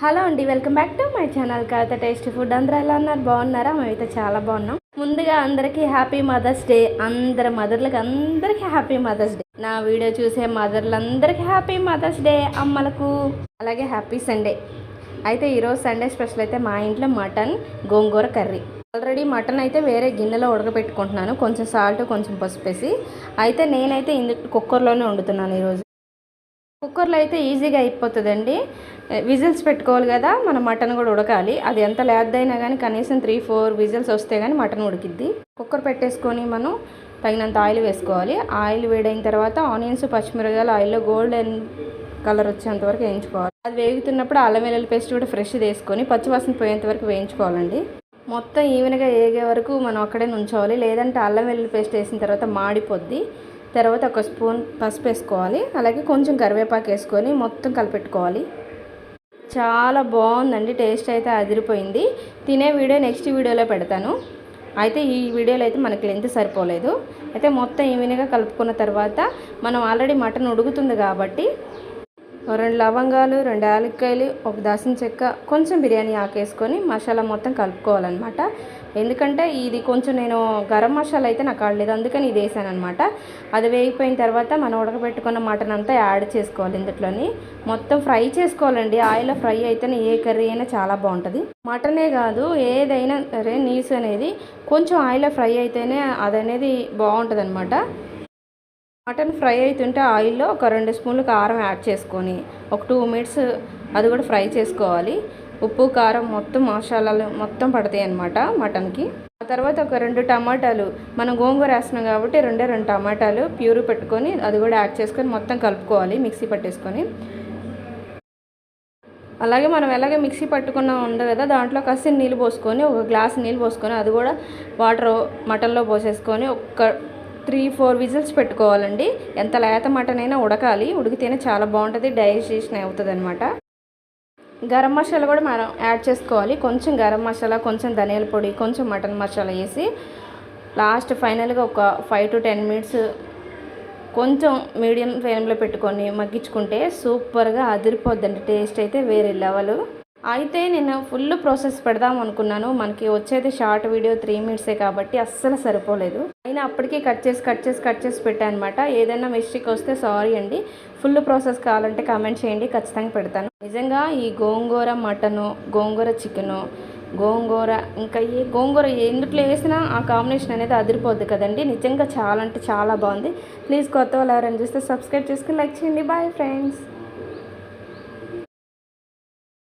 Hello అండి, welcome back to my channel Kavitha tasty food. అందరూ ఎలా ఉన్నారు? బాగున్నారా? మేమైతే చాలా బాగున్నాం. ముందుగా అందరికీ హ్యాపీ మదర్స్ డే. అందరి మదర్లకు అందరికీ హ్యాపీ మదర్స్ డే. నా వీడియో చూసే మదర్లందరికీ హ్యాపీ మదర్స్ డే. అమ్మలకు అలాగే హ్యాపీ సండే. అయితే ఈరోజు సండే స్పెషల్ అయితే మా ఇంట్లో మటన్ గోంగూర కర్రీ. ఆల్రెడీ మటన్ అయితే వేరే గిన్నెలో ఉడకబెట్టుకుంటున్నాను, కొంచెం సాల్ట్ కొంచెం పసుపు వేసి. అయితే నేనైతే కుక్కర్లోనే వండుతున్నాను ఈరోజు. కుక్కర్లో అయితే ఈజీగా అయిపోతుందండి. విజిల్స్ పెట్టుకోవాలి కదా, మన మటన్ కూడా ఉడకాలి. అది ఎంత లేద్దైనా కానీ కనీసం 3-4 విజిల్స్ వస్తే కానీ మటన్ ఉడికిద్ది. కుక్కర్ పెట్టేసుకొని మనం తగినంత ఆయిల్ వేసుకోవాలి. ఆయిల్ వేడైన తర్వాత ఆనియన్స్ పచ్చిమిరపకాయలు ఆయిల్లో గోల్డెన్ కలర్ వచ్చేంత వరకు వేయించుకోవాలి. అది వేగుతున్నప్పుడు అల్లం వెల్లుల్లి పేస్ట్ కూడా ఫ్రెష్ వేసుకొని పచ్చివాసన పోయేంత వరకు వేయించుకోవాలండి. మొత్తం ఈవెన్గా వేగే వరకు మనం అక్కడే ఉంచుకోవాలి, లేదంటే అల్లం వెల్లుల్లి పేస్ట్ వేసిన తర్వాత మాడిపోద్ది. తర్వాత ఒక స్పూన్ పసుపు వేసుకోవాలి, అలాగే కొంచెం కరివేపాకు వేసుకొని మొత్తం కలిపెట్టుకోవాలి. చాలా బాగుందండి, టేస్ట్ అయితే అదిరిపోయింది. తినే వీడియో నెక్స్ట్ వీడియోలో పెడతాను. అయితే ఈ వీడియోలో అయితే మనకి లెంత్ సరిపోలేదు. అయితే మొత్తం ఈవెన్గా కలుపుకున్న తర్వాత మనం ఆల్రెడీ మటన్ ఉడుకుతుంది కాబట్టి 2 లవంగాలు, 2 యాలక్కాయలు, 1 దాల్చిన చెక్క, కొంచెం బిర్యానీ ఆకు వేసుకొని మసాలా మొత్తం కలుపుకోవాలన్నమాట. ఎందుకంటే ఇది కొంచెం నేను గరం మసాలా అయితే నాకు ఆడలేదు, అందుకని ఇది వేసాను అనమాట. అది వేగిపోయిన తర్వాత మనం ఉడకబెట్టుకున్న మటన్ అంతా యాడ్ చేసుకోవాలి. ఇందులోని మొత్తం ఫ్రై చేసుకోవాలండి. ఆయిల్లో ఫ్రై అయితేనే ఏ కర్రీ అయినా చాలా బాగుంటుంది. మటనే కాదు ఏదైనా సరే నీసు అనేది కొంచెం ఆయిల్లో ఫ్రై అయితేనే అదనేది బాగుంటుంది అనమాట. మటన్ ఫ్రై అవుతుంటే ఆయిల్లో ఒక 2 స్పూన్లు కారం యాడ్ చేసుకొని ఒక 2 మినిట్స్ అది కూడా ఫ్రై చేసుకోవాలి. ఉప్పు కారం మొత్తం మసాలాలు మొత్తం పడతాయి అన్నమాట మటన్కి. ఆ తర్వాత ఒక 2 టమాటాలు, మనం గోంగూర వేస్తున్నాం కాబట్టి 2 టమాటాలు ప్యూరీ పెట్టుకొని అది కూడా యాడ్ చేసుకొని మొత్తం కలుపుకోవాలి, మిక్సీ పట్టేసుకొని. అలాగే మనం ఎలాగే మిక్సీ పట్టుకున్నా ఉంది కదా, దాంట్లో కాస్త నీళ్ళు పోసుకొని ఒక గ్లాస్ నీళ్ళు పోసుకొని అది కూడా వాటర్ మటన్లో పోసేసుకొని ఒక 3-4 విజిల్స్ పెట్టుకోవాలండి. ఎంత లేత మటన్ అయినా ఉడకాలి, ఉడికితేనే చాలా బాగుంటుంది, డైజెషన్ అవుతుంది అనమాట. గరం మసాలా కూడా మనం యాడ్ చేసుకోవాలి. కొంచెం గరం మసాలా, కొంచెం ధనియాల పొడి, కొంచెం మటన్ మసాలా వేసి లాస్ట్ ఫైనల్గా ఒక 5-10 మినిట్స్ కొంచెం మీడియం ఫ్లేమ్లో పెట్టుకొని మగ్గించుకుంటే సూపర్గా అదిరిపోద్దండి. టేస్ట్ అయితే వేరే లెవెల్. అయితే నేను ఫుల్ ప్రాసెస్ పెడదాం అనుకున్నాను, మనకి వచ్చేది షార్ట్ వీడియో 3 మినిట్సే కాబట్టి అస్సలు సరిపోలేదు. అయినా అప్పటికీ కట్ చేసి పెట్టాను అనమాట. ఏదైనా మిస్టేక్ వస్తే సారీ అండి. ఫుల్ ప్రాసెస్ కావాలంటే కామెంట్ చేయండి, ఖచ్చితంగా పెడతాను. నిజంగా ఈ గోంగూర మటను, గోంగూర చికెను, గోంగూర ఇంకా ఈ గోంగూర ఎందుట్లో వేసినా ఆ కాంబినేషన్ అనేది అదిరిపోద్ది కదండి. నిజంగా చాలా అంటే చాలా బాగుంది. ప్లీజ్ కొత్త వాళ్ళు ఎవరైనా చూస్తే సబ్స్క్రైబ్ చేసుకుని లైక్ చేయండి. Bye friends.